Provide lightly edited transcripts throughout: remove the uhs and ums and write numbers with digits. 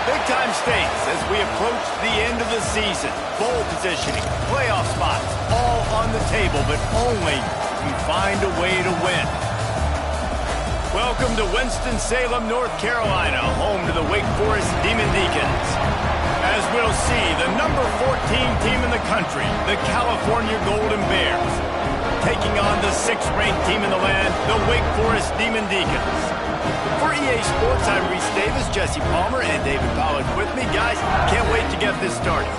Big-time stakes as we approach the end of the season. Bowl positioning, playoff spots, all on the table, but only if you find a way to win. Welcome to Winston-Salem, North Carolina, home to the Wake Forest Demon Deacons. As we'll see, the number 14 team in the country, the California Golden Bears, taking on the 6th-ranked team in the land, the Wake Forest Demon Deacons. For EA Sports, I'm Reese Davis, Jesse Palmer, and David Pollack with me. Guys, can't wait to get this started.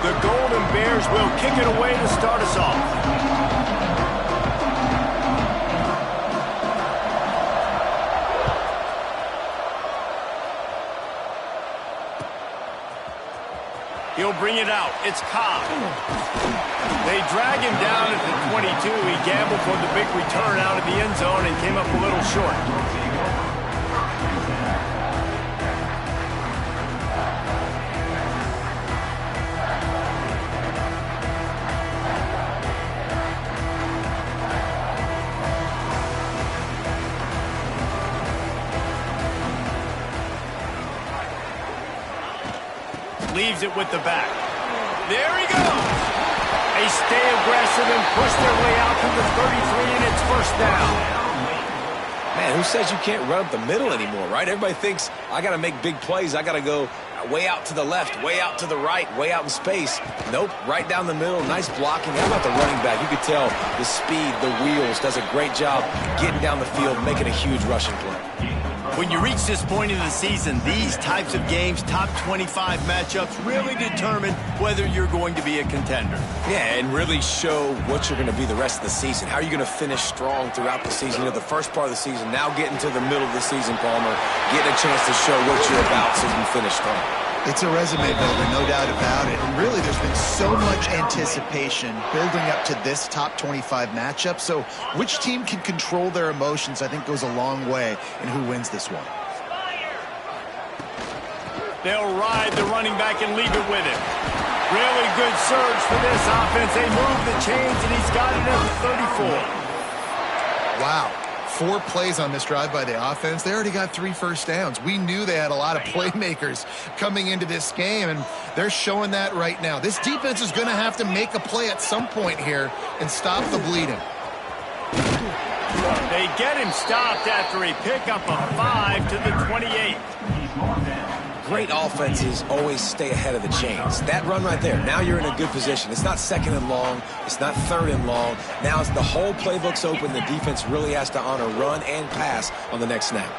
The Golden Bears will kick it away to start us off. He'll bring it out. It's Cobb. They drag him down at the 22. He gambled for the big return out of the end zone and came up a little short. Leaves it with the back. There he goes. They stay aggressive and push their way out to the 33, and it's first down. Man, who says you can't run up the middle anymore, right? Everybody thinks, I got to make big plays. I got to go way out to the left, way out to the right, way out in space. Nope, right down the middle. Nice blocking. How about the running back? You could tell the speed, the wheels, does a great job getting down the field, making a huge rushing play. When you reach this point in the season, these types of games, top 25 matchups, really determine whether you're going to be a contender. Yeah, and really show what you're going to be the rest of the season. How are you going to finish strong throughout the season? You know, the first part of the season, now getting to the middle of the season, Palmer, getting a chance to show what you're about so you can finish strong. It's a resume builder, no doubt about it. And really, there's been so much anticipation building up to this top 25 matchup. So which team can control their emotions, I think, goes a long way in who wins this one. They'll ride the running back and leave it with him. Really good surge for this offense. They move the chains, and he's got it at the 34. Wow. 4 plays on this drive by the offense. They already got 3 first downs. We knew they had a lot of playmakers coming into this game, and they're showing that right now. This defense is going to have to make a play at some point here and stop the bleeding. They get him stopped after he picked up a 5 to the 28. Great offenses always stay ahead of the chains. That run right there, now you're in a good position. It's not 2nd and long. It's not 3rd and long. Now it's the whole playbook's open. The defense really has to honor run and pass on the next snap.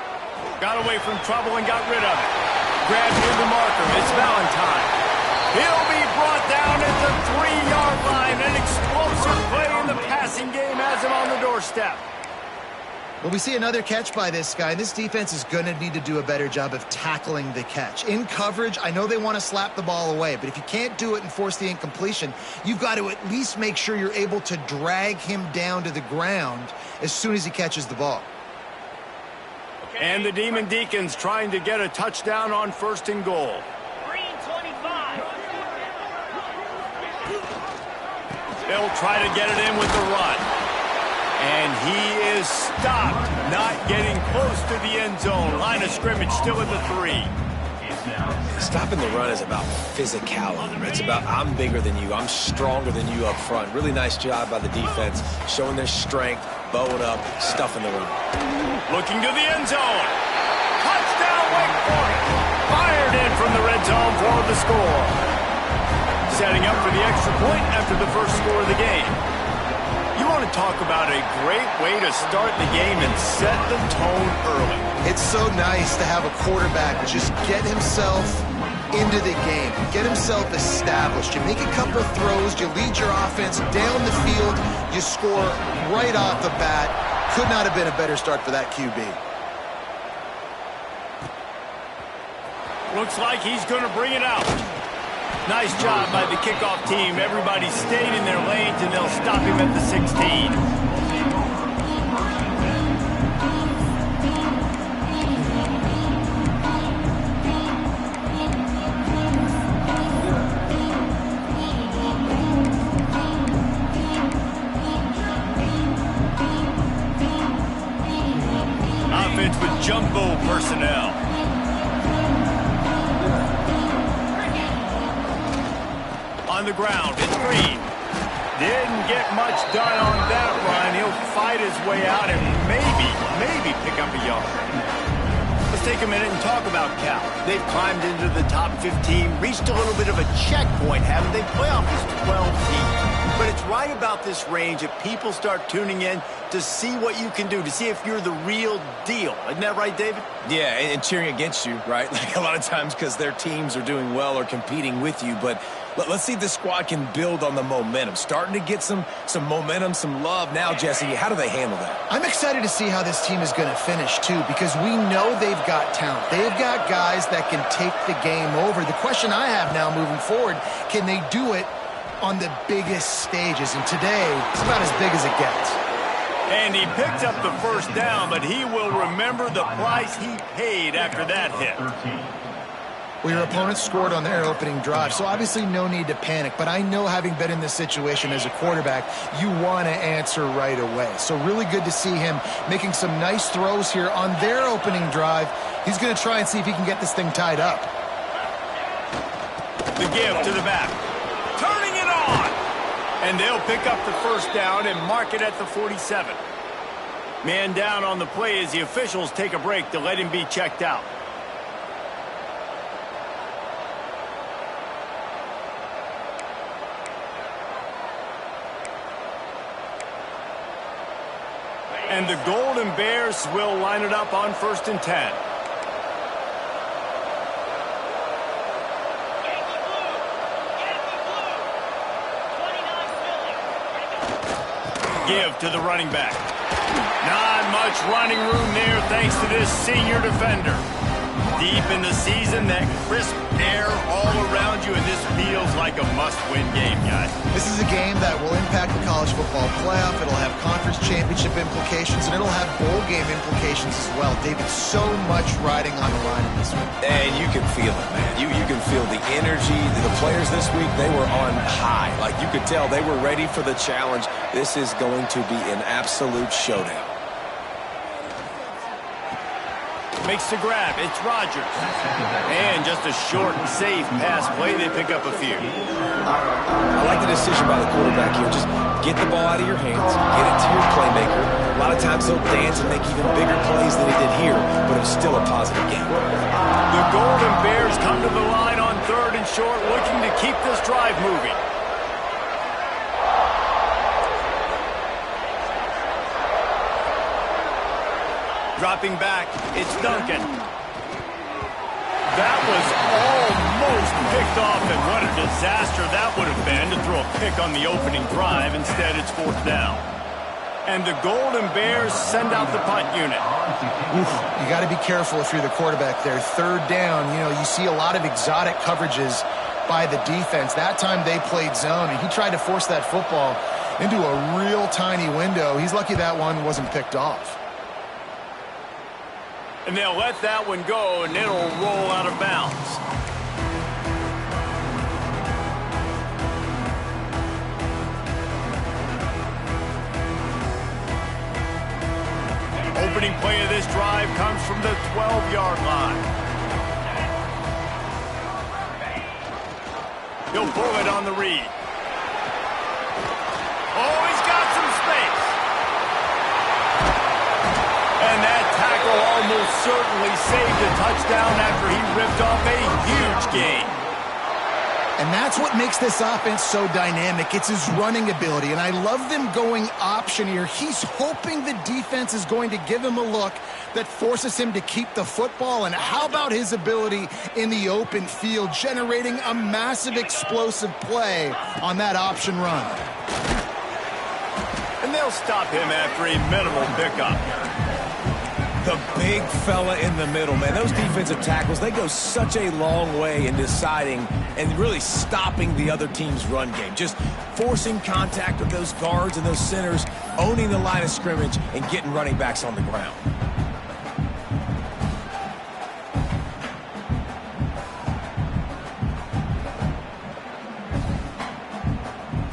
Got away from trouble and got rid of it. Grabbed near the marker. It's Valentine. He'll be brought down at the 3-yard line. An explosive play in the passing game has him on the doorstep. Well, we see another catch by this guy. This defense is going to need to do a better job of tackling the catch. In coverage, I know they want to slap the ball away, but if you can't do it and force the incompletion, you've got to at least make sure you're able to drag him down to the ground as soon as he catches the ball. And the Demon Deacons trying to get a touchdown on 1st and goal. Green 25. They'll try to get it in with the run. And he is stopped, not getting close to the end zone. Line of scrimmage still at the 3. Stopping the run is about physicality. It's about I'm bigger than you. I'm stronger than you up front. Really nice job by the defense, showing their strength, bowing up, stuffing the run. Looking to the end zone. Touchdown, Wake Forest. Fired in from the red zone for the score. Setting up for the extra point after the first score of the game. You want to talk about a great way to start the game and set the tone early. It's so nice to have a quarterback just get himself into the game, get himself established. You make a couple of throws, you lead your offense down the field, you score right off the bat. Could not have been a better start for that QB. Looks like he's going to bring it out. Nice job by the kickoff team. Everybody stayed in their lanes, and they'll stop him at the 16. personnel. On the ground, it's Green. Didn't get much done on that run. He'll fight his way out and maybe pick up a yard. Let's take a minute and talk about Cal. They've climbed into the top 15, reached a little bit of a checkpoint, haven't they? Playoff is 12 teams. But it's right about this range that people start tuning in to see what you can do, to see if you're the real deal. Isn't that right, David? Yeah, and cheering against you, right? Like a lot of times because their teams are doing well or competing with you. But let's see if this squad can build on the momentum. Starting to get some momentum, some love. Now, Jesse, how do they handle that? I'm excited to see how this team is going to finish, too, because we know they've got talent. They've got guys that can take the game over. The question I have now moving forward, can they do it on the biggest stages? And today, it's about as big as it gets. And he picked up the first down, but he will remember the price he paid after that hit. Well, your opponent scored on their opening drive, so obviously no need to panic. But I know, having been in this situation as a quarterback, you want to answer right away. So really good to see him making some nice throws here on their opening drive. He's going to try and see if he can get this thing tied up. The give to the back. Turning it on! And they'll pick up the first down and mark it at the 47. Man down on the play as the officials take a break to let him be checked out. And the Golden Bears will line it up on 1st and 10. Give to the running back. Not much running room there thanks to this senior defender. Deep in the season, that crisp air all around you, and this feels like a must-win game, guys. This is a game that will impact the college football playoff. It'll have conference championship implications, and it'll have bowl game implications as well. David, so much riding on the line in this one. And you can feel it, man. You can feel the energy. The players this week, they were on high. Like, you could tell they were ready for the challenge. This is going to be an absolute showdown. Makes the grab. It's Rodgers. And just a short and safe pass play. They pick up a few. I like the decision by the quarterback here. Just get the ball out of your hands. Get it to your playmaker. A lot of times he'll dance and make even bigger plays than he did here, but it's still a positive game. The Golden Bears come to the line on 3rd and short, looking to keep this drive moving. Dropping back, it's Duncan. That was almost picked off, and what a disaster that would have been to throw a pick on the opening drive. Instead, it's 4th down. And the Golden Bears send out the punt unit. Oof, you got to be careful if you're the quarterback there. 3rd down, you see a lot of exotic coverages by the defense. That time they played zone, and he tried to force that football into a real tiny window. He's lucky that one wasn't picked off. And they'll let that one go, and it'll roll out of bounds. Opening play of this drive comes from the 12-yard line. He'll pull it on the read. Oh, he's got some space. And that tackle almost certainly saved a touchdown after he ripped off a huge gain. And that's what makes this offense so dynamic. It's his running ability, and I love them going option here. He's hoping the defense is going to give him a look that forces him to keep the football. And how about his ability in the open field, generating a massive explosive play on that option run? And they'll stop him after a minimal pickup. The big fella in the middle, man. Those defensive tackles, they go such a long way in deciding and really stopping the other team's run game. Just forcing contact with those guards and those centers, owning the line of scrimmage, and getting running backs on the ground.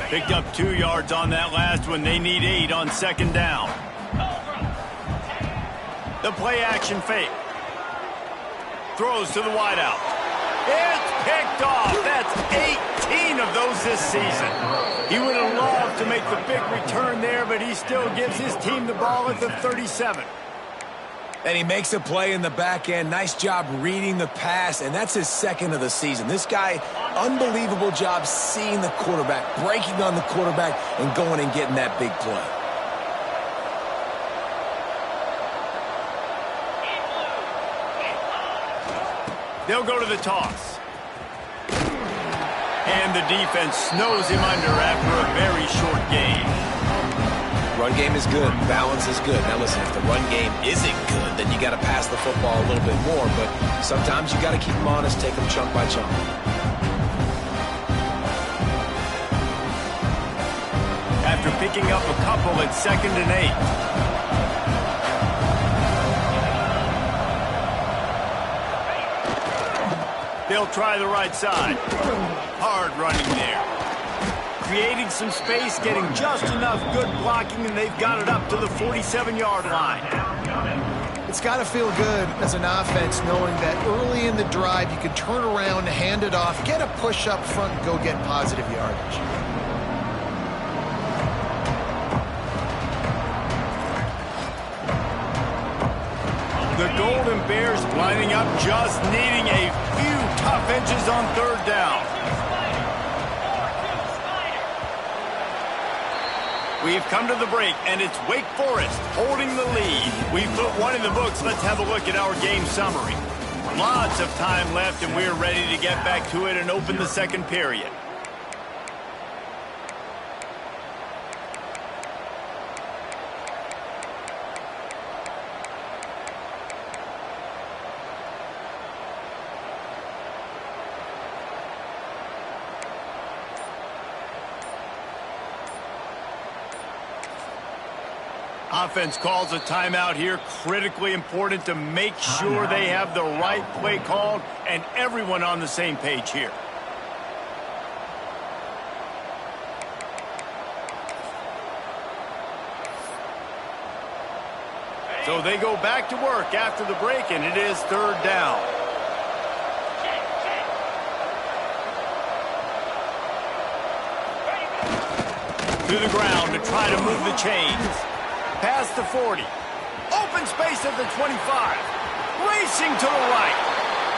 Picked up 2 yards on that last one. They need 8 on 2nd down. The play action fake. throws to the wideout. It's picked off. That's 18 of those this season. He would have loved to make the big return there, but he still gives his team the ball at the 37. And he makes a play in the back end. Nice job reading the pass, and that's his second of the season. This guy, unbelievable job seeing the quarterback, breaking on the quarterback, and going and getting that big play. They'll go to the toss. And the defense snows him under after a very short game. Run game is good. Balance is good. Now listen, if the run game isn't good, then you got to pass the football a little bit more. But sometimes you got to keep them honest, take them chunk by chunk. After picking up a couple at 2nd and 8. They'll try the right side. Hard running there. Creating some space, getting just enough good blocking, and they've got it up to the 47-yard line. It's got to feel good as an offense knowing that early in the drive you can turn around, hand it off, get a push up front, and go get positive yardage. The Golden Bears lining up, just needing a few tough inches on 3rd down. We've come to the break, and it's Wake Forest holding the lead. We've put one in the books. Let's have a look at our game summary. Lots of time left, and we're ready to get back to it and open the 2nd period. Offense calls a timeout here. Critically important to make sure they have the right play called and everyone on the same page here. So they go back to work after the break, and it is 3rd down. To the ground to try to move the chains. Past the 40. Open space at the 25. Racing to the right.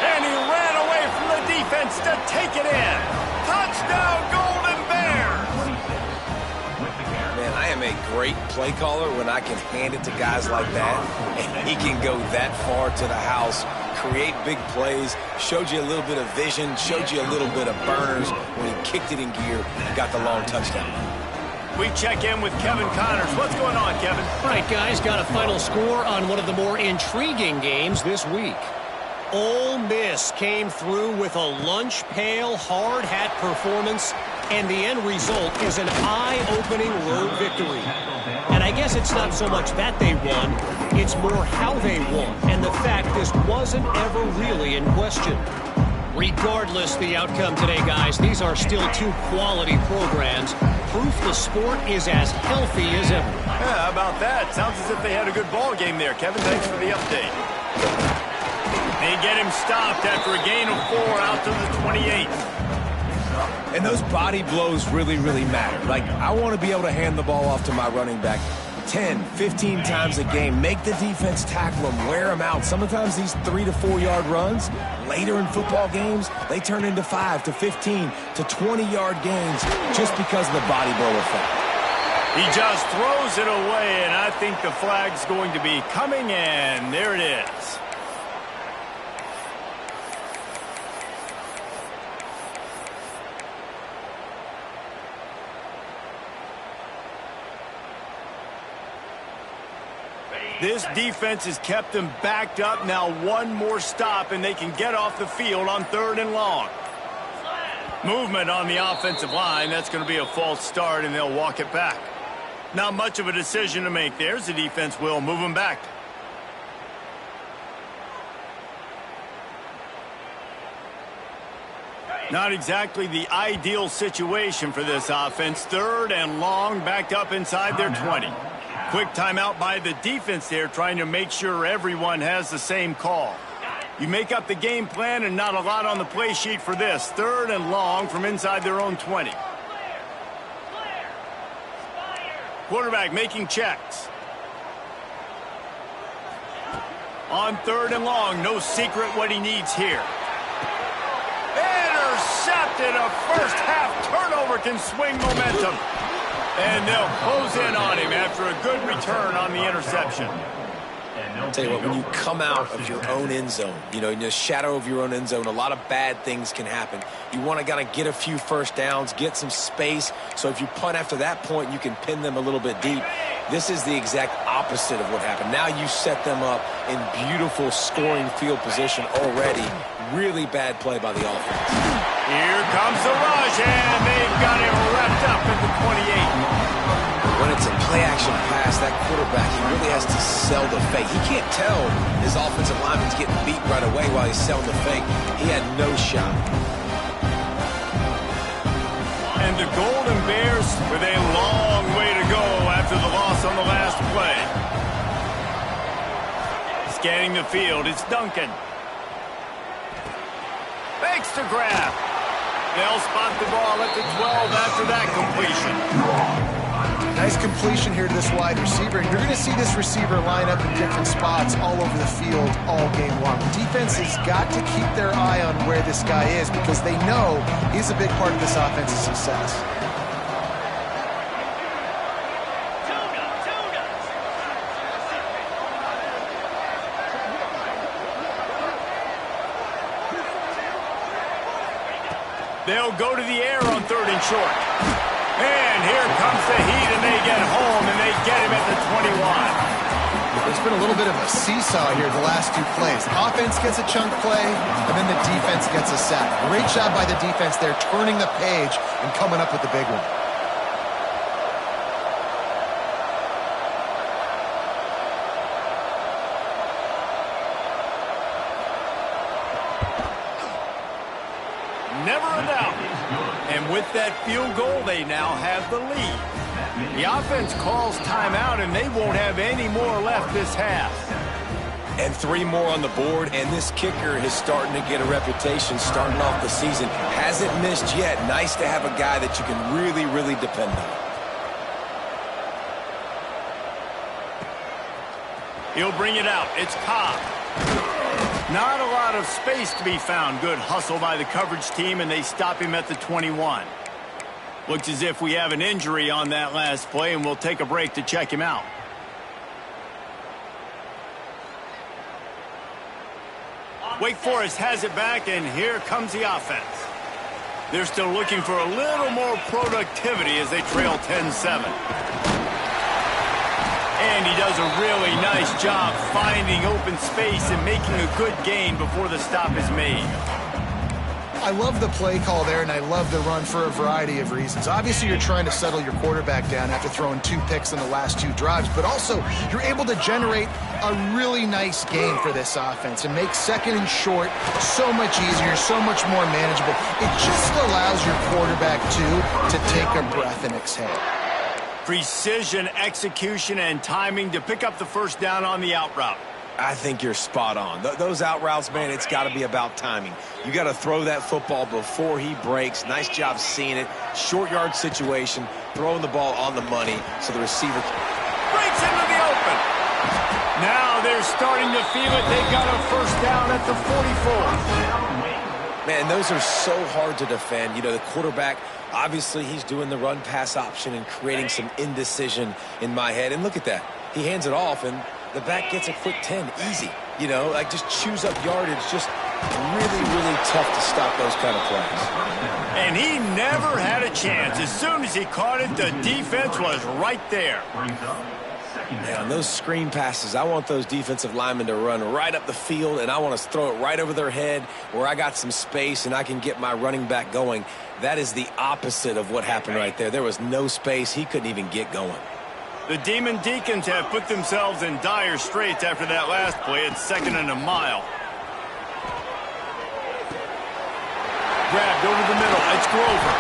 And he ran away from the defense to take it in. Touchdown, Golden Bears! Man, I am a great play caller when I can hand it to guys like that. And he can go that far to the house, create big plays, showed you a little bit of vision, showed you a little bit of burners when he kicked it in gear and got the long touchdown. We check in with Kevin Connors. What's going on, Kevin? All right, guys, got a final score on one of the more intriguing games this week. Ole Miss came through with a lunch pail, hard hat performance, and the end result is an eye-opening road victory. And I guess it's not so much that they won, it's more how they won, and the fact this wasn't ever really in question. Regardless the outcome today, guys, these are still two quality programs. Proof the sport is as healthy as ever. Yeah, how about that? Sounds as if they had a good ball game there. Kevin, thanks for the update. They get him stopped after a gain of 4 out to the 28. And those body blows really, really matter. Like, I want to be able to hand the ball off to my running back 10, 15 times a game. Make the defense tackle them, wear them out. Sometimes these 3 to 4 yard runs, later in football games, they turn into 5 to 15 to 20-yard gains just because of the body blow effect. He just throws it away, and I think the flag's going to be coming, and there it is. This defense has kept them backed up. Now one more stop, and they can get off the field on 3rd and long. Movement on the offensive line. That's going to be a false start, and they'll walk it back. Not much of a decision to make there. The defense will move them back. Not exactly the ideal situation for this offense. 3rd and long, backed up inside their 20. Quick timeout by the defense there, trying to make sure everyone has the same call. You make up the game plan and not a lot on the play sheet for this. 3rd and long from inside their own 20. Quarterback making checks. On 3rd and long, no secret what he needs here. Intercepted. A first-half turnover can swing momentum. And they'll close in on him after a good return on the interception. I'll tell you what, when you come out of your own end zone, you know, in the shadow of your own end zone, a lot of bad things can happen. You want to kind of get a few first downs, get some space, so if you punt after that point, you can pin them a little bit deep. This is the exact opposite of what happened. Now you set them up in beautiful scoring field position already. Really bad play by the offense. Here comes the rush, and they've got him wrapped up at the 28. When it's a play-action pass, that quarterback, he really has to sell the fake. He can't tell his offensive lineman's getting beat right away while he's selling the fake. He had no shot. And the Golden Bears with a long way to go after the loss on the last play. Scanning the field, it's Duncan. Fakes to grab. They'll spot the ball at the 12 after that completion. Nice completion here to this wide receiver. And you're going to see this receiver line up in different spots all over the field all game long. The defense has got to keep their eye on where this guy is because they know he's a big part of this offense's success. They'll go to the air on 3rd and short. And here comes the heat, and they get home, and they get him at the 21. There's been a little bit of a seesaw here the last 2 plays. The offense gets a chunk play, and then the defense gets a sack. Great job by the defense there, turning the page and coming up with the big one. Never a doubt. And with that field goal, they now have the lead. The offense calls timeout, and they won't have any more left this half. And 3 more on the board, and this kicker is starting to get a reputation starting off the season. Hasn't missed yet. Nice to have a guy that you can really, really depend on. He'll bring it out. It's Cobb. Not a lot of space to be found. Good hustle by the coverage team, and they stop him at the 21. Looks as if we have an injury on that last play, and we'll take a break to check him out. Wake Forest has it back, and here comes the offense. They're still looking for a little more productivity as they trail 10-7. And he does a really nice job finding open space and making a good gain before the stop is made. I love the play call there, and I love the run for a variety of reasons. Obviously, you're trying to settle your quarterback down after throwing 2 picks in the last 2 drives, but also you're able to generate a really nice game for this offense and make 2nd and short so much easier, so much more manageable. It just allows your quarterback, to take a breath and exhale. Precision, execution, and timing to pick up the first down on the out route. I think you're spot on. Those out routes, man, it's got to be about timing. You got to throw that football before he breaks. Nice job seeing it. Short yard situation, throwing the ball on the money so the receiver breaks into the open. Now they're starting to feel it. They got a first down at the 44. Man, those are so hard to defend. You know, the quarterback, obviously he's doing the run-pass option and creating some indecision in my head. And look at that. He hands it off, and the back gets a quick 10. Easy. You know, like just chews up yardage. Just really, really tough to stop those kind of plays. And he never had a chance. As soon as he caught it, the defense was right there. Yeah, on those screen passes, I want those defensive linemen to run right up the field, and I want to throw it right over their head where I got some space and I can get my running back going. That is the opposite of what happened right there. There was no space. He couldn't even get going. The Demon Deacons have put themselves in dire straits after that last play. It's 2nd and a mile. Grabbed over the middle. It's Grover.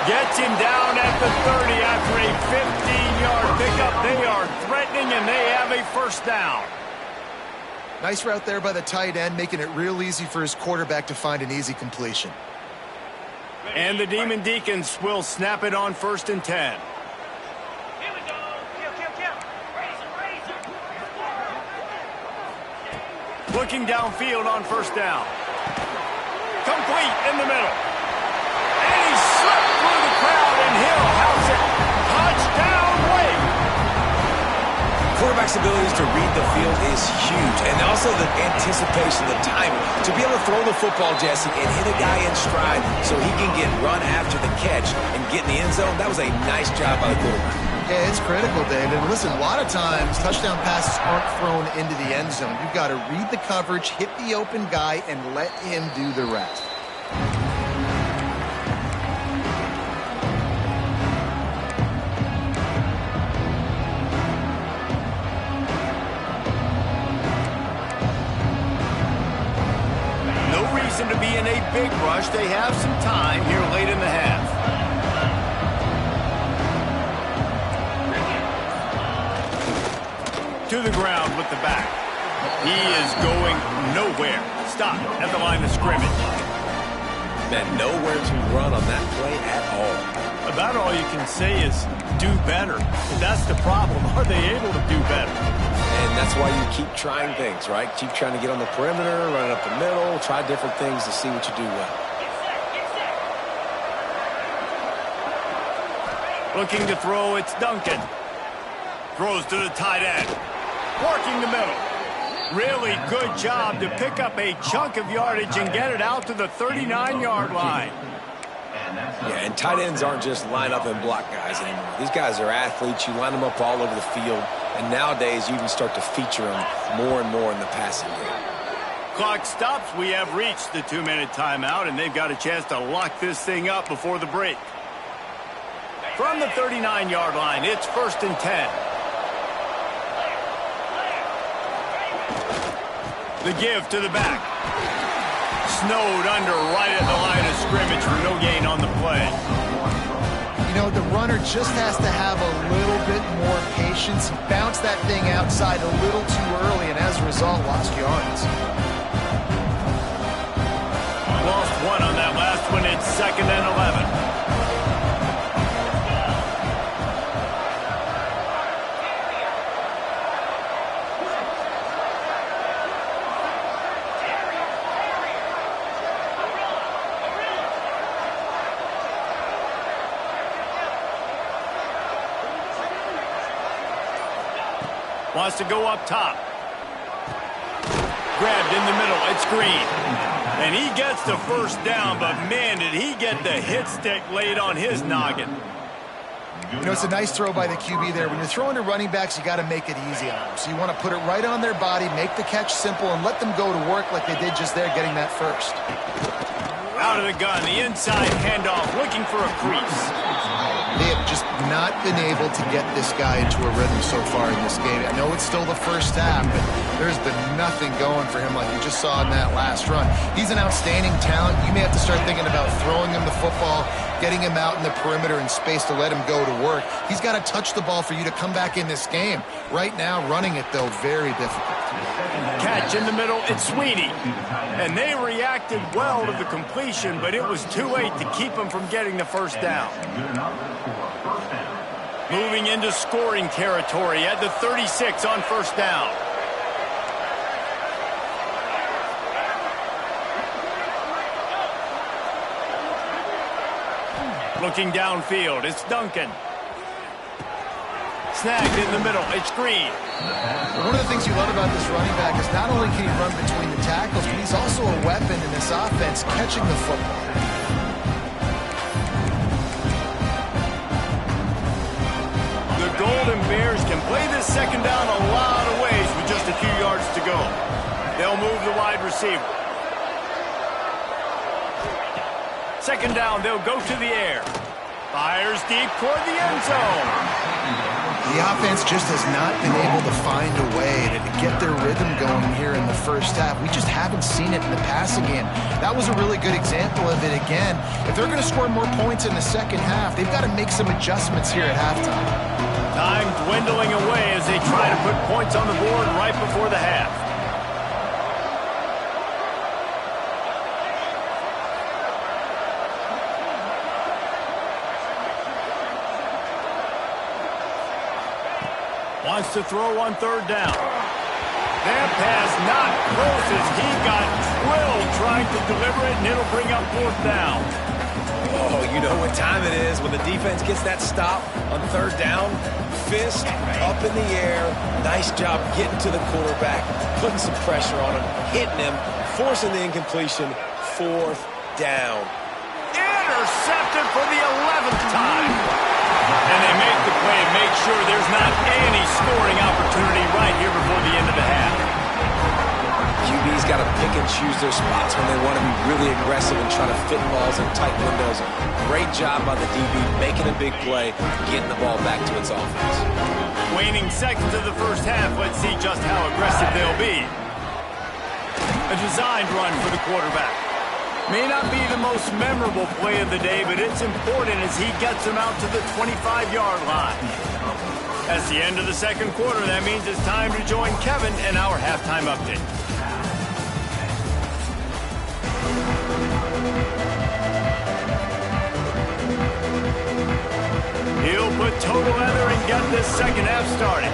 Gets him down at the 30 after a 15-yard pickup. They are threatening, and they have a first down. Nice route there by the tight end, making it real easy for his quarterback to find an easy completion. And the Demon Deacons will snap it on 1st and 10. Here we go. Kill. Raise him. Looking downfield on 1st down. Complete in the middle. And he slipped through the crowd, and Hill house it. Touchdown, Wake. Quarterback's abilities to read the field is huge, and also the anticipation, the timing. To be able to throw the football, Jesse, and hit a guy in stride so he can get run after the catch and get in the end zone, that was a nice job by the quarterback. Yeah, it's critical, David. And listen, a lot of times touchdown passes aren't thrown into the end zone. You've got to read the coverage, hit the open guy, and let him do the rest. To be in a big rush. They have some time here late in the half. To the ground with the back. He is going nowhere. Stop at the line of scrimmage. Man, nowhere to run on that play at all. About all you can say is do better. That's the problem. Are they able to do better? And that's why you keep trying things, right? Keep trying to get on the perimeter, run it up the middle, try different things to see what you do well. Looking to throw, it's Duncan. Throws to the tight end. Working the middle. Really good job to pick up a chunk of yardage and get it out to the 39-yard line. Yeah, and tight ends aren't just line up and block guys anymore. These guys are athletes. You line them up all over the field. And nowadays, you can start to feature them more and more in the passing game. Clock stops. We have reached the 2-minute timeout, and they've got a chance to lock this thing up before the break. From the 39-yard line, it's 1st and 10. The give to the back. Snowed under right at the line of scrimmage for no gain on the play. You know, the runner just has to have a little bit more patience. He bounced that thing outside a little too early, and as a result, lost yards. Lost one on that last one. It's 2nd and 11. Wants to go up top. Grabbed in the middle. It's Green. And he gets the 1st down, but man, did he get the hit stick laid on his noggin. You know, it's a nice throw by the QB there. When you're throwing to running backs, you got to make it easy on them. So you want to put it right on their body, make the catch simple, and let them go to work like they did just there, getting that first. Out of the gun, the inside handoff, looking for a crease. They have just not been able to get this guy into a rhythm so far in this game. I know it's still the first half, but there's been nothing going for him like you just saw in that last run. He's an outstanding talent. You may have to start thinking about throwing him the football, getting him out in the perimeter in space to let him go to work. He's got to touch the ball for you to come back in this game. Right now, running it, though, very difficult. Catch in the middle, it's Sweeney. And they reacted well to the completion, but it was too late to keep him from getting the 1st down. Moving into scoring territory at the 36 on 1st down. Looking downfield, it's Duncan. Snagged in the middle, it's Green. One of the things you love about this running back is not only can he run between the tackles, but he's also a weapon in this offense, catching the football. The Golden Bears can play this 2nd down a lot of ways with just a few yards to go. They'll move the wide receiver. 2nd down, they'll go to the air. Fires deep toward the end zone. The offense just has not been able to find a way to get their rhythm going here in the first half. We just haven't seen it in the passing game. That was a really good example of it again. If they're going to score more points in the second half, they've got to make some adjustments here at halftime. Time dwindling away as they try to put points on the board right before the half. Wants to throw on third down. That pass not close as he got drilled trying to deliver it, and it'll bring up fourth down. Oh, you know what time it is when the defense gets that stop on third down. Fist up in the air. Nice job getting to the quarterback, putting some pressure on him, hitting him, forcing the incompletion. Fourth down. Intercepted for the 11th time. And they make the play and make sure there's not any scoring opportunity right here before the end of the half. QB's got to pick and choose their spots when they want to be really aggressive and try to fit balls in tight windows. Great job by the DB making a big play, getting the ball back to its offense. Waning seconds of the first half, let's see just how aggressive they'll be. A designed run for the quarterback. May not be the most memorable play of the day, but it's important as he gets him out to the 25-yard line. That's the end of the second quarter. That means it's time to join Kevin in our halftime update. He'll put total leather and get this second half started.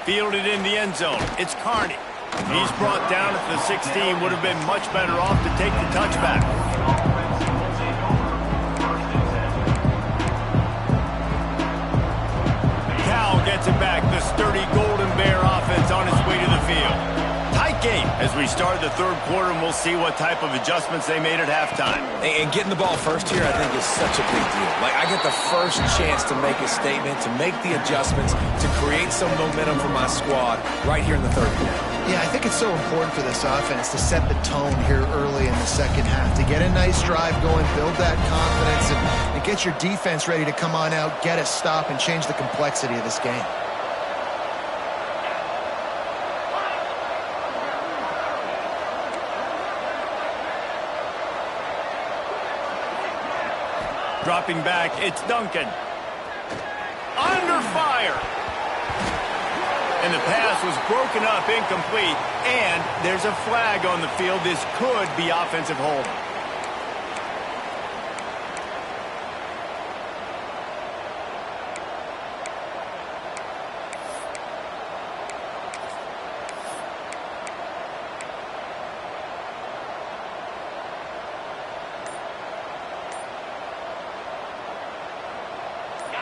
Fielded in the end zone. It's Carney. He's brought down at the 16. Would have been much better off to take the touchback. Cal gets it back. The sturdy Golden Bear offense on its way to the field. Tight game as we start the third quarter, and we'll see what type of adjustments they made at halftime. And getting the ball first here, I think, is such a big deal. Like, I get the first chance to make a statement, to make the adjustments, to create some momentum for my squad right here in the third quarter. Yeah, I think it's so important for this offense to set the tone here early in the second half, to get a nice drive going, build that confidence, and get your defense ready to come on out, get a stop, and change the complexity of this game. Dropping back, it's Duncan. Under fire. And the pass was broken up, incomplete, and there's a flag on the field. This could be offensive holding.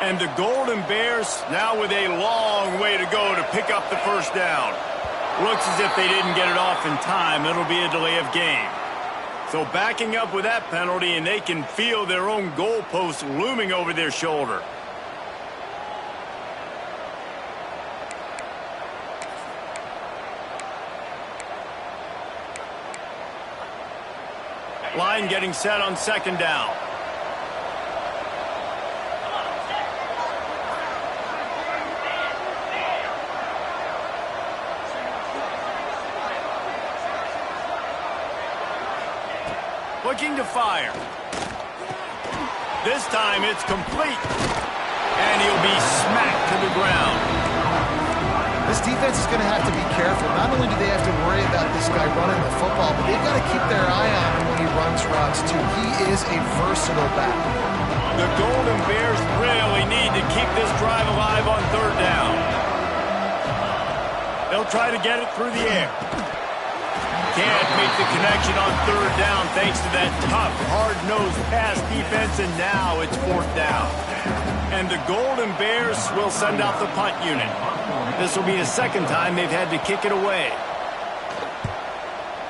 And the Golden Bears now with a long way to go to pick up the first down. Looks as if they didn't get it off in time. It'll be a delay of game. So backing up with that penalty, and they can feel their own goalpost looming over their shoulder. Line getting set on second down. Looking to fire. This time it's complete. And he'll be smacked to the ground. This defense is going to have to be careful. Not only do they have to worry about this guy running the football, but they've got to keep their eye on him when he runs routes, too. He is a versatile back. The Golden Bears really need to keep this drive alive on third down. They'll try to get it through the air. Can't make the connection on third down thanks to that tough, hard-nosed pass defense, and now it's fourth down. And the Golden Bears will send out the punt unit. This will be the second time they've had to kick it away.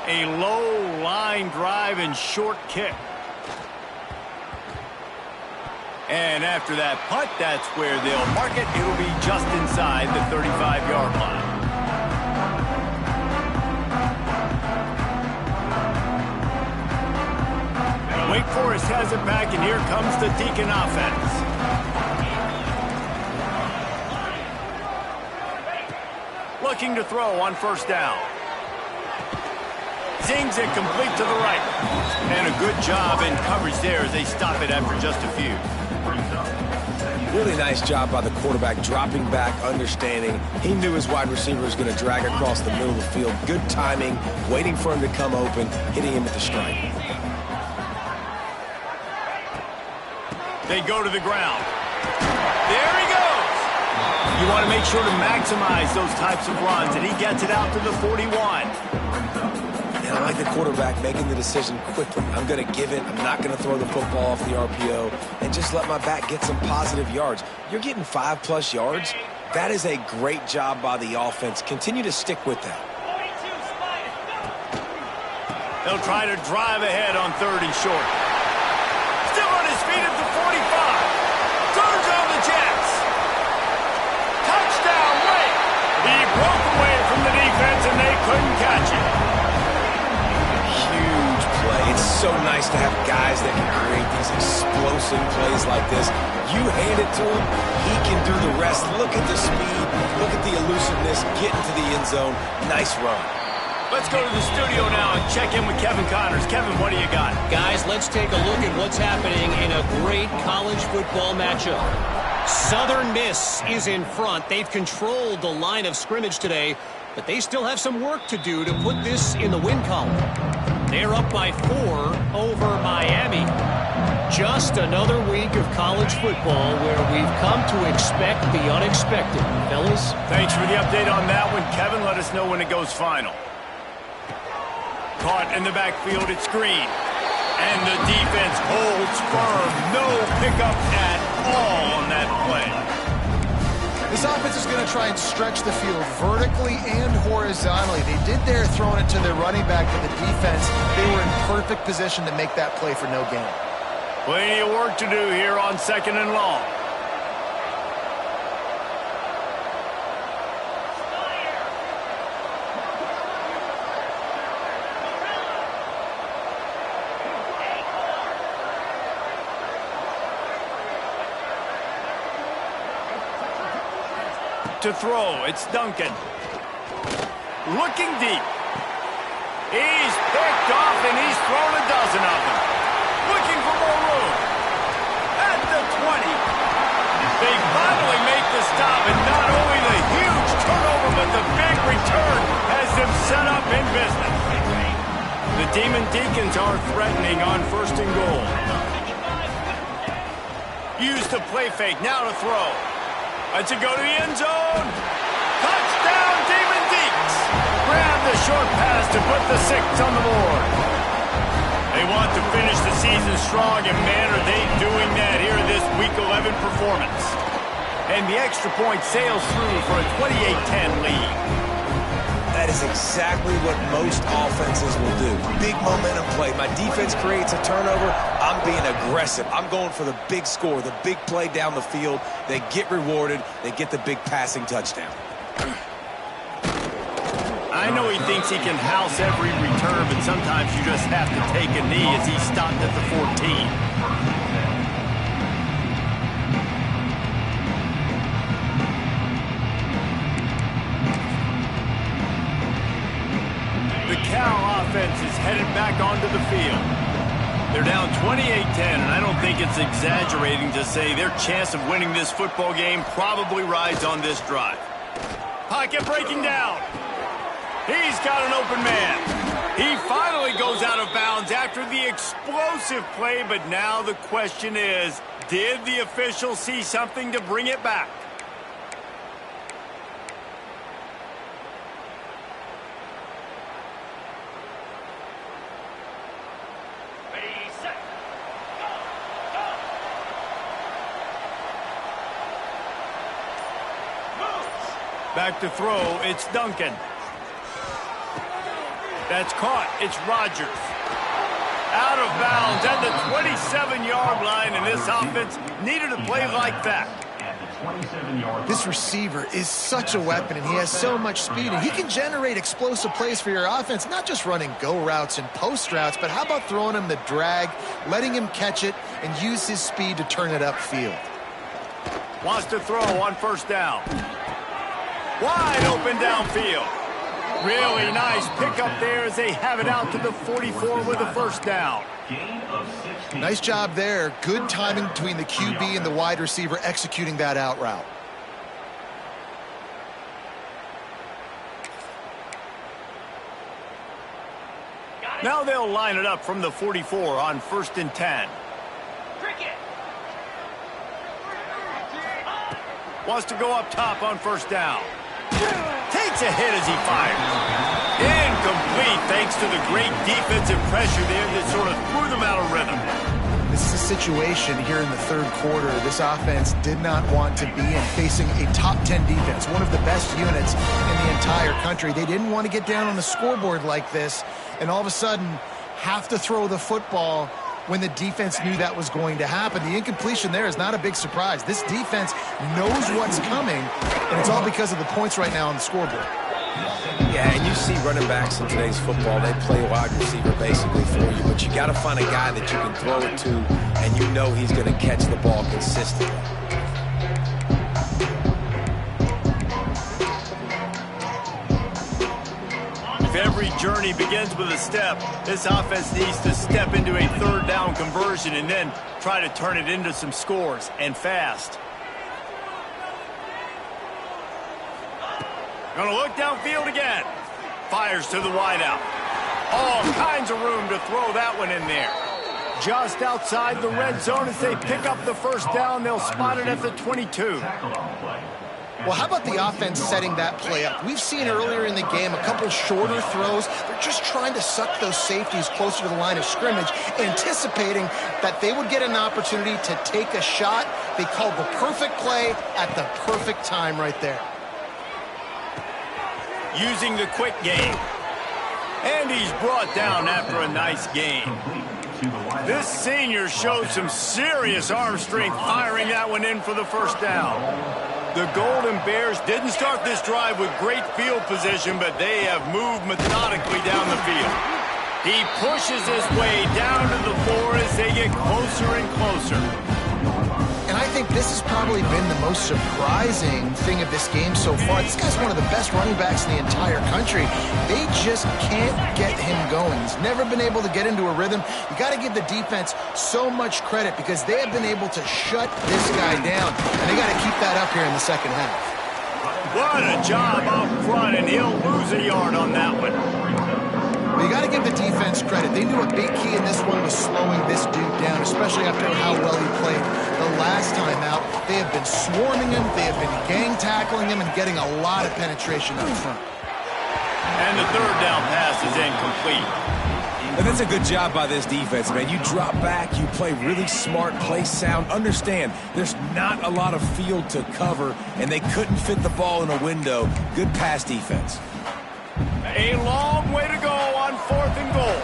A low line drive and short kick. And after that punt, that's where they'll mark it. It'll be just inside the 35-yard line. Wake Forest has it back, and here comes the Deacon offense. Looking to throw on first down. Zings it complete to the right. And a good job in coverage there as they stop it after just a few. Really nice job by the quarterback, dropping back, understanding. He knew his wide receiver was going to drag across the middle of the field. Good timing, waiting for him to come open, hitting him with the strike. They go to the ground. There he goes. You want to make sure to maximize those types of runs, and he gets it out to the 41. And I like the quarterback making the decision quickly. I'm going to give it. I'm not going to throw the football off the RPO and just let my back get some positive yards. You're getting 5+ yards. That is a great job by the offense. Continue to stick with that. They'll try to drive ahead on 3rd and short. Still on his feet at the 45. Turns on the Jets. Touchdown, Wake. He broke away from the defense, and they couldn't catch him. Huge play. It's so nice to have guys that can create these explosive plays like this. You hand it to him, he can do the rest. Look at the speed. Look at the elusiveness. Get into the end zone. Nice run. Let's go to the studio now and check in with Kevin Connors. Kevin, what do you got? Guys, let's take a look at what's happening in a great college football matchup. Southern Miss is in front. They've controlled the line of scrimmage today, but they still have some work to do to put this in the win column. They're up by 4 over Miami. Just another week of college football where we've come to expect the unexpected. Fellas? Thanks for the update on that one, Kevin. Let us know when it goes final. Caught in the backfield, it's Green. And the defense holds firm. No pickup at all on that play. This offense is going to try and stretch the field vertically and horizontally. They did their throwing it to their running back, but the defense, they were in perfect position to make that play for no gain. Plenty of work to do here on 2nd and long. To throw, it's Duncan. Looking deep. He's picked off, and he's thrown a dozen of them. Looking for more room. At the 20. They finally make the stop, and not only the huge turnover, but the big return has them set up in business. The Demon Deacons are threatening on 1st and goal. Use the play fake, now to throw. Let's it go to the end zone. Touchdown, Demon Deeks. Grab the short pass to put the 6 on the board. They want to finish the season strong, and man, are they doing that here in this Week 11 performance. And the extra point sails through for a 28-10 lead. That is exactly what most offenses will do. Big momentum play. My defense creates a turnover. I'm being aggressive. I'm going for the big score, the big play down the field. They get rewarded. They get the big passing touchdown. I know he thinks he can house every return, but sometimes you just have to take a knee as he stopped at the 14. The Cal offense is headed back onto the field. They're down 28-10, and I don't think it's exaggerating to say their chance of winning this football game probably rides on this drive. Pocket breaking down. He's got an open man. He finally goes out of bounds after the explosive play, but now the question is, did the official see something to bring it back? Back to throw, it's Duncan. That's caught, it's Rodgers. Out of bounds at the 27-yard line, and this offense needed a play like that. This receiver is such a weapon, and he has so much speed, and he can generate explosive plays for your offense, not just running go routes and post routes, but how about throwing him the drag, letting him catch it, and use his speed to turn it upfield. Wants to throw on 1st down. Wide open downfield. Really nice pickup there as they have it out to the 44 with a 1st down. Nice job there. Good timing between the QB and the wide receiver executing that out route. Now they'll line it up from the 44 on 1st and 10. Wants to go up top on first down. Takes a hit as he fires. Incomplete thanks to the great defensive pressure there that sort of threw them out of rhythm. This is a situation here in the third quarter this offense did not want to be in, facing a top 10 defense, one of the best units in the entire country. They didn't want to get down on the scoreboard like this and all of a sudden have to throw the football when the defense knew that was going to happen. The incompletion there is not a big surprise. This defense knows what's coming, and it's all because of the points right now on the scoreboard. Yeah, and you see running backs in today's football, they play wide receiver basically for you, but you got to find a guy that you can throw it to, and you know he's going to catch the ball consistently. If every journey begins with a step, this offense needs to step into a third down conversion and then try to turn it into some scores, and fast. Gonna look downfield again. Fires to the wideout. All kinds of room to throw that one in there. Just outside the red zone as they pick up the first down. They'll spot it at the 22. Well, how about the offense setting that play up? We've seen earlier in the game a couple shorter throws. They're just trying to suck those safeties closer to the line of scrimmage, anticipating that they would get an opportunity to take a shot. They called the perfect play at the perfect time right there. Using the quick game. And he's brought down after a nice gain. This senior showed some serious arm strength firing that one in for the first down. The Golden Bears didn't start this drive with great field position, but they have moved methodically down the field. He pushes his way down to the floor as they get closer and closer. And I think this has probably been the most surprising thing of this game so far. This guy's one of the best running backs in the entire country. They just can't get him going. He's never been able to get into a rhythm. You got to give the defense so much credit because they have been able to shut this guy down. And they got to keep that up here in the second half. What a job up front, and he'll lose a yard on that one. Well, you got to give the defense credit. They knew a big key in this one was slowing this dude down, especially after how well he played the last time out. They have been swarming him, they have been gang tackling him, and getting a lot of penetration up front. And the third down pass is incomplete. And that's a good job by this defense, man. You drop back, you play really smart, play sound. Understand, there's not a lot of field to cover, and they couldn't fit the ball in a window. Good pass defense. A long way to go on 4th and goal.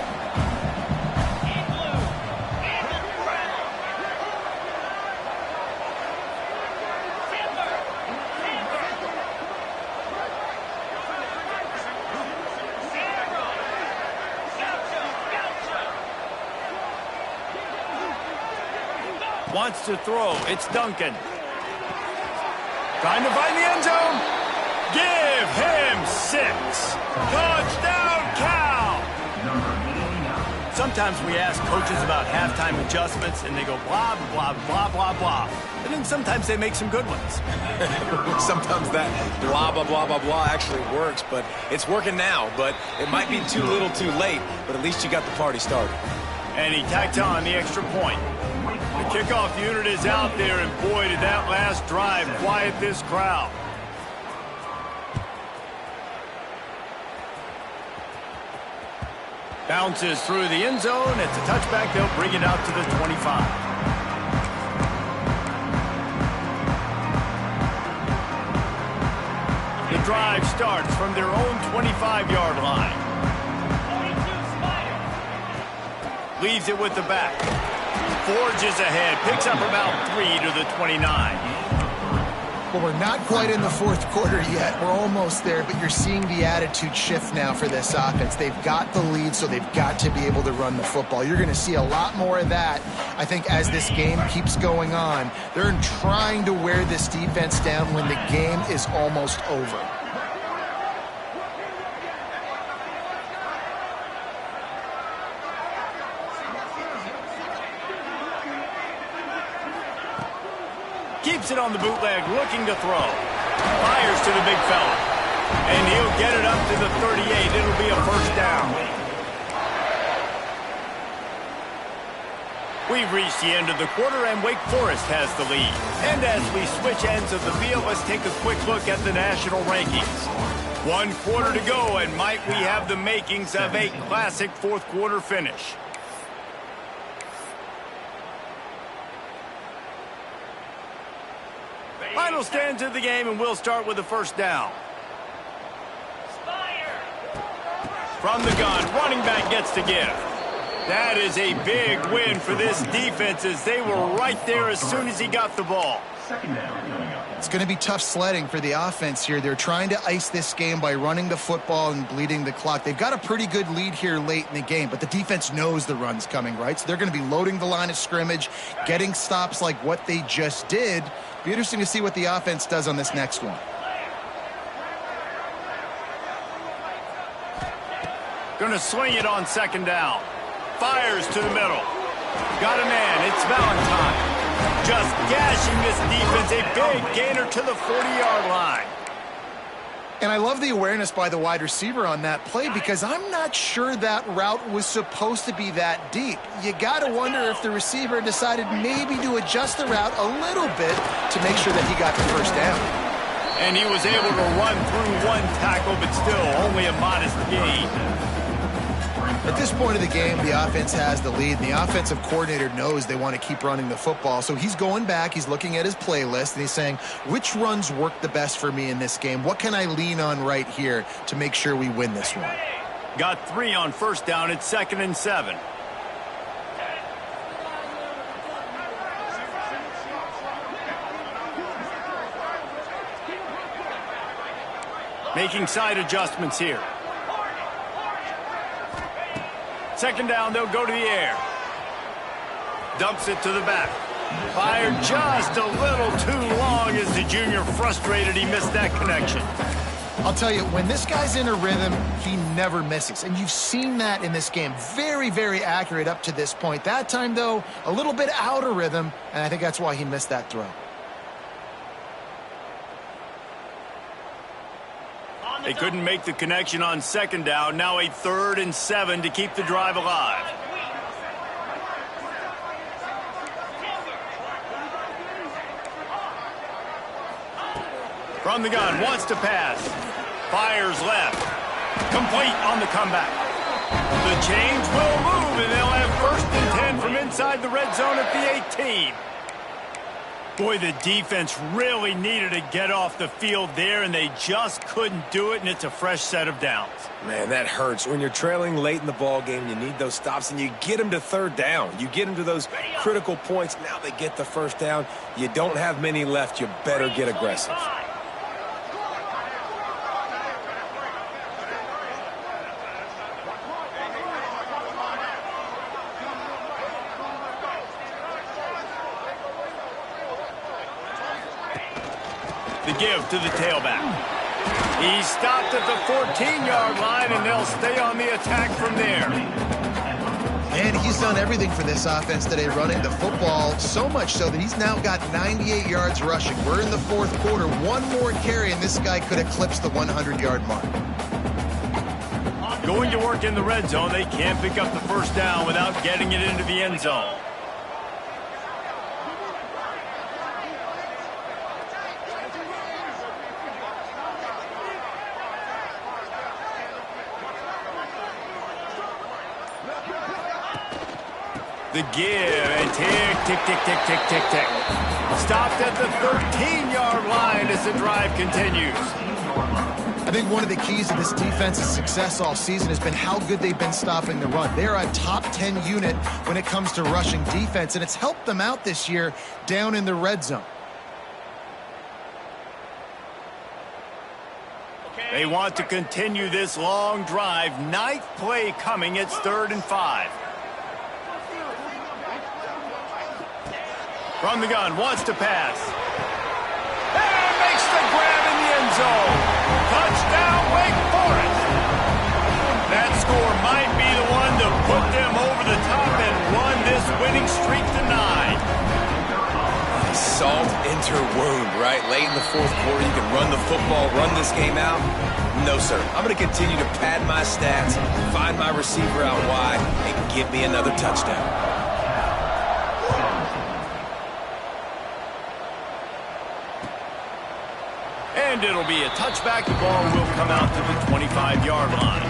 Wants to throw. It's Duncan. Trying to find the end zone. Give him 6. Touchdown, Cal! Sometimes we ask coaches about halftime adjustments, and they go blah, blah, blah, blah, blah. And then sometimes they make some good ones. Sometimes that blah, blah, blah, blah, blah actually works, but it's working now. But it might be too little too late, but at least you got the party started. And he tacked on the extra point. The kickoff unit is out there, and boy, did that last drive quiet this crowd. Bounces through the end zone. It's a touchback. They'll bring it out to the 25. The drive starts from their own 25-yard line. Leaves it with the back. Forges ahead. Picks up about 3 to the 29. Well, we're not quite in the fourth quarter yet. We're almost there, but you're seeing the attitude shift now for this offense. They've got the lead, so they've got to be able to run the football. You're going to see a lot more of that, I think, as this game keeps going on. They're trying to wear this defense down when the game is almost over. Keeps it on the bootleg, looking to throw. Fires to the big fella. And he'll get it up to the 38. It'll be a first down. We've reached the end of the quarter, and Wake Forest has the lead. And as we switch ends of the field, let's take a quick look at the national rankings. 1 quarter to go, and might we have the makings of a classic fourth quarter finish. Final stands of the game, and we'll start with the first down. From the gun, running back gets to give. That is a big win for this defense as they were right there as soon as he got the ball. It's going to be tough sledding for the offense here. They're trying to ice this game by running the football and bleeding the clock. They've got a pretty good lead here late in the game, but the defense knows the run's coming, right? So they're going to be loading the line of scrimmage, getting stops like what they just did. Be interesting to see what the offense does on this next one. Going to swing it on second down. Fires to the middle. Got a man. It's Valentine. Just gashing this defense. A big gainer to the 40-yard line. And I love the awareness by the wide receiver on that play because I'm not sure that route was supposed to be that deep. You got to wonder if the receiver decided maybe to adjust the route a little bit to make sure that he got the first down. And he was able to run through one tackle, but still only a modest gain. At this point of the game, the offense has the lead, and the offensive coordinator knows they want to keep running the football. So he's going back, he's looking at his playlist, and he's saying, which runs work the best for me in this game? What can I lean on right here to make sure we win this one? Got 3 on first down. It's 2nd and 7. Making side adjustments here. 2nd down, they'll go to the air. Dumps it to the back. Fired just a little too long as the junior frustrated he missed that connection. I'll tell you, when this guy's in a rhythm, he never misses. And you've seen that in this game. Very, very accurate up to this point. That time, though, a little bit out of rhythm, and I think that's why he missed that throw. They couldn't make the connection on 2nd down. Now a 3rd and 7 to keep the drive alive. From the gun, wants to pass. Fires left. Complete on the comeback. The chains will move, and they'll have 1st and 10 from inside the red zone at the 18. Boy, the defense really needed to get off the field there, and they just couldn't do it, and it's a fresh set of downs. Man, that hurts. When you're trailing late in the ball game, you need those stops, and you get them to 3rd down. You get them to those critical points. Now they get the 1st down. You don't have many left. You better get aggressive. The give to the tailback. He stopped at the 14-yard line, and they'll stay on the attack from there. And he's done everything for this offense today, running the football, so much so that he's now got 98 yards rushing. We're in the 4th quarter. One more carry, and this guy could eclipse the 100-yard mark. Going to work in the red zone, they can't pick up the 1st down without getting it into the end zone. The give, and tick, tick, tick, tick, tick, tick, tick. Stopped at the 13-yard line as the drive continues. I think one of the keys to this defense's success all season has been how good they've been stopping the run. They're a top 10 unit when it comes to rushing defense, and it's helped them out this year down in the red zone. They want to continue this long drive. 9th play coming. It's 3rd and 5. From the gun, wants to pass. And makes the grab in the end zone. Touchdown, Wake Forest. That score might be the one to put them over the top and run this winning streak to 9. Salt into wound, right? Late in the 4th quarter, you can run the football, run this game out. No, sir. I'm going to continue to pad my stats, find my receiver out wide, and give me another touchdown. And it'll be a touchback. The ball will come out to the 25-yard line.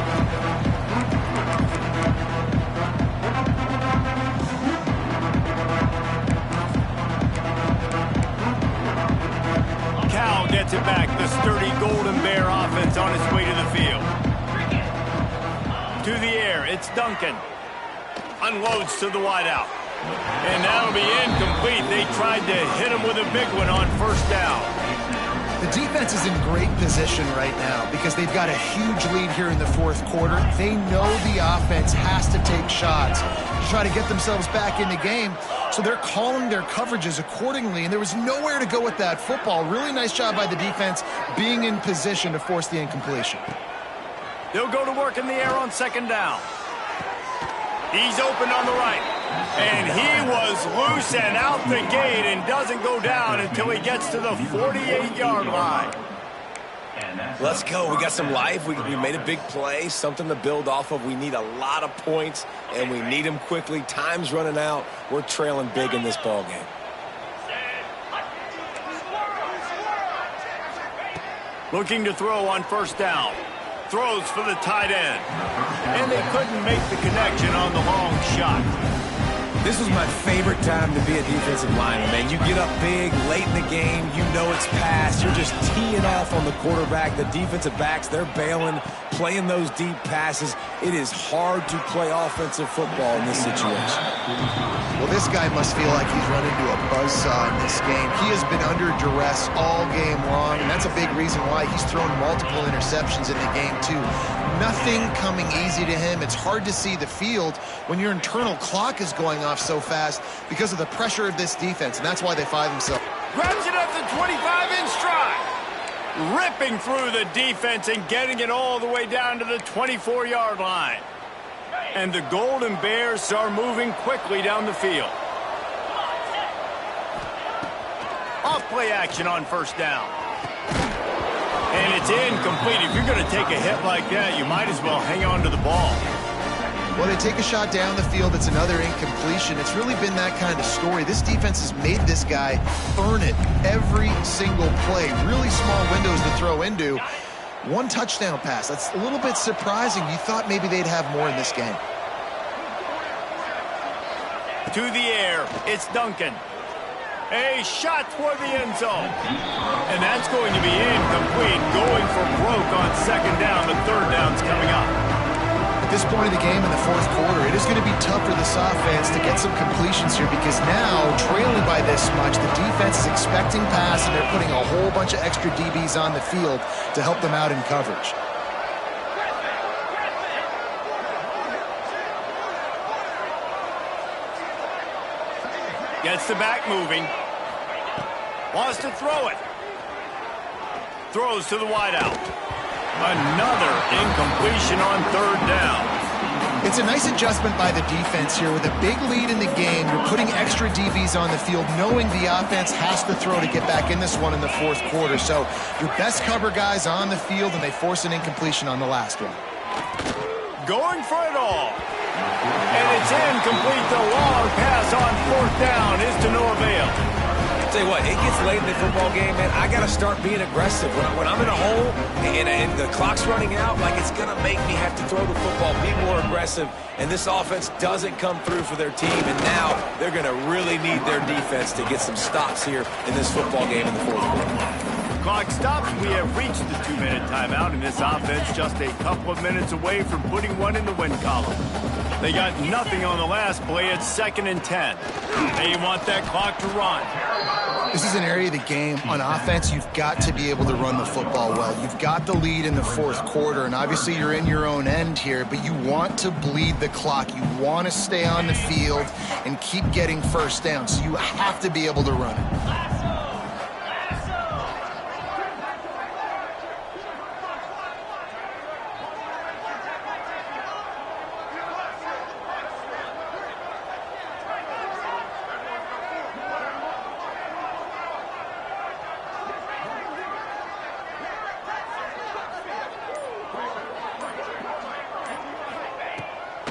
Cal gets it back. The sturdy Golden Bear offense on its way to the field. To the air, it's Duncan. Unloads to the wideout. And that'll be incomplete. They tried to hit him with a big one on first down. The defense is in great position right now because they've got a huge lead here in the fourth quarter. They know the offense has to take shots to try to get themselves back in the game. So they're calling their coverages accordingly, and there was nowhere to go with that football. Really nice job by the defense being in position to force the incompletion. They'll go to work in the air on second down. He's open on the right. And he was loose and out the gate and doesn't go down until he gets to the 48-yard line. Let's go. We got some life. We made a big play, something to build off of. We need a lot of points, and we need them quickly. Time's running out. We're trailing big in this ball game. Looking to throw on first down. Throws for the tight end. And they couldn't make the connection on the long shot. This was my favorite time to be a defensive lineman, man. You get up big, late in the game, you know it's past. You're just teeing off on the quarterback. The defensive backs, they're bailing, playing those deep passes. It is hard to play offensive football in this situation. Well, this guy must feel like he's run into a buzzsaw in this game. He has been under duress all game long, and that's a big reason why he's thrown multiple interceptions in the game, too. Nothing coming easy to him. It's hard to see the field when your internal clock is going off so fast because of the pressure of this defense, and that's why they find themselves. Grabs it at the 25 in stride. Ripping through the defense and getting it all the way down to the 24-yard line. And the Golden Bears are moving quickly down the field. Off play action on first down. And it's incomplete. If you're going to take a hit like that, you might as well hang on to the ball. Well, they take a shot down the field. It's another incompletion. It's really been that kind of story. This defense has made this guy earn it every single play. Really small windows to throw into. One touchdown pass. That's a little bit surprising. You thought maybe they'd have more in this game. To the air, it's Duncan. A shot toward the end zone. And that's going to be incomplete. Going for broke on second down. The third down's coming up. At this point of the game in the fourth quarter, it is going to be tough for this offense to get some completions here because now, trailing by this much, the defense is expecting pass and they're putting a whole bunch of extra DBs on the field to help them out in coverage. Gets the back moving. Wants to throw it. Throws to the wideout. Another incompletion on third down. It's a nice adjustment by the defense here. With a big lead in the game, you're putting extra DBs on the field, knowing the offense has to throw to get back in this one in the fourth quarter. So your best cover guys on the field, and they force an incompletion on the last one. Going for it all. And it's incomplete. The long pass on fourth down is to no avail. Tell you what, it gets late in the football game, man. I got to start being aggressive. When I'm in a hole and the clock's running out, like it's going to make me have to throw the football, be more aggressive. And this offense doesn't come through for their team. And now they're going to really need their defense to get some stops here in this football game in the fourth quarter. Clock stops. We have reached the 2-minute timeout, and this offense just a couple of minutes away from putting one in the win column. They got nothing on the last play. It's 2nd and 10. They want that clock to run. This is an area of the game. On offense, you've got to be able to run the football well. You've got the lead in the fourth quarter, and obviously you're in your own end here, but you want to bleed the clock. You want to stay on the field and keep getting first down, so you have to be able to run it.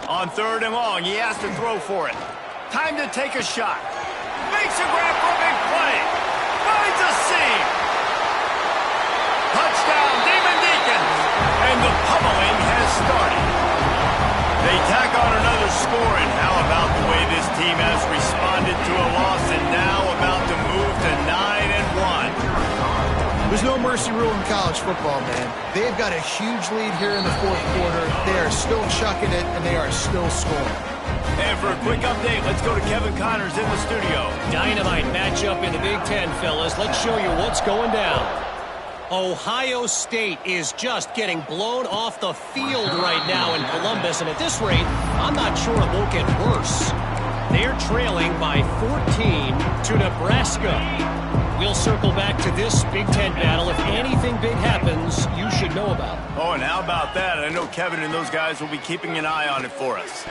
On 3rd and long, he has to throw for it. Time to take a shot. Makes a grab for a big play. Finds a seam. Touchdown, Demon Deacons! And the pummeling has started. They tack on another score, and how about the way this team has responded to a loss and now about to move to 9-1? There's no mercy rule in college football, man. They've got a huge lead here in the fourth quarter. They are still chucking it, and they are still scoring. And for a quick update, let's go to Kevin Connors in the studio. Dynamite matchup in the Big Ten, fellas. Let's show you what's going down. Ohio State is just getting blown off the field right now in Columbus, and at this rate, I'm not sure it won't get worse. They're trailing by 14 to Nebraska. We'll circle back to this Big Ten battle. If anything big happens, you should know about it. Oh, and how about that? I know Kevin and those guys will be keeping an eye on it for us.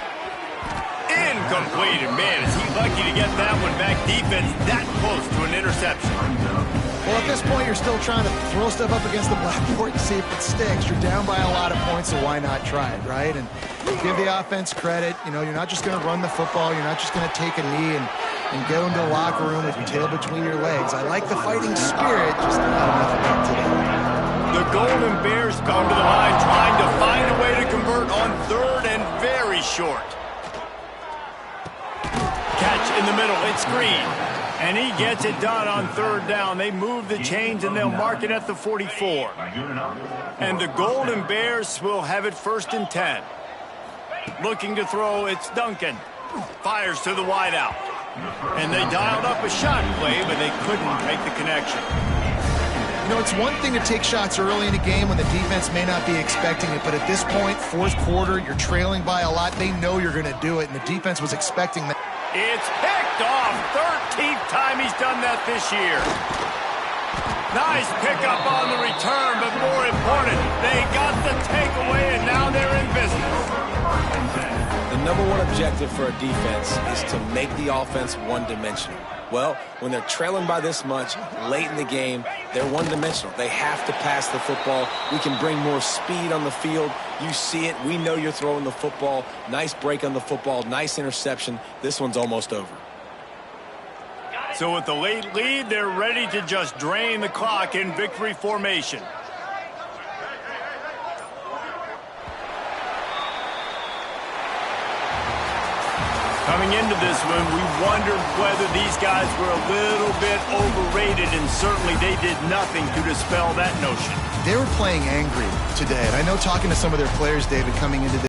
Incomplete, and man, is he lucky to get that one back. Defense that close to an interception. Well, at this point, you're still trying to throw stuff up against the blackboard and see if it sticks. You're down by a lot of points, so why not try it, right? And give the offense credit. You know, you're not just going to run the football. You're not just going to take a knee and go into the locker room with your tail between your legs. I like the fighting spirit, just not enough of that today. The Golden Bears come to the line trying to find a way to convert on third and very short. Catch in the middle, it's Green. And he gets it done on third down. They move the chains, and they'll mark it at the 44. And the Golden Bears will have it 1st and 10. Looking to throw, it's Duncan. Fires to the wideout. And they dialed up a shot play, but they couldn't make the connection. You know, it's one thing to take shots early in a game when the defense may not be expecting it, but at this point, fourth quarter, you're trailing by a lot. They know you're going to do it, and the defense was expecting that. It's picked off. 13th time he's done that this year. Nice pickup on the return, but more important, they got the takeaway, and now they're in business. The number one objective for a defense is to make the offense one-dimensional. Well, when they're trailing by this much late in the game, they're one-dimensional. They have to pass the football. We can bring more speed on the field. You see it. We know you're throwing the football. Nice break on the football. Nice interception. This one's almost over. So with the late lead, they're ready to just drain the clock in victory formation. Coming into this one, we wondered whether these guys were a little bit overrated, and certainly they did nothing to dispel that notion. They were playing angry today, and I know talking to some of their players, David, coming into this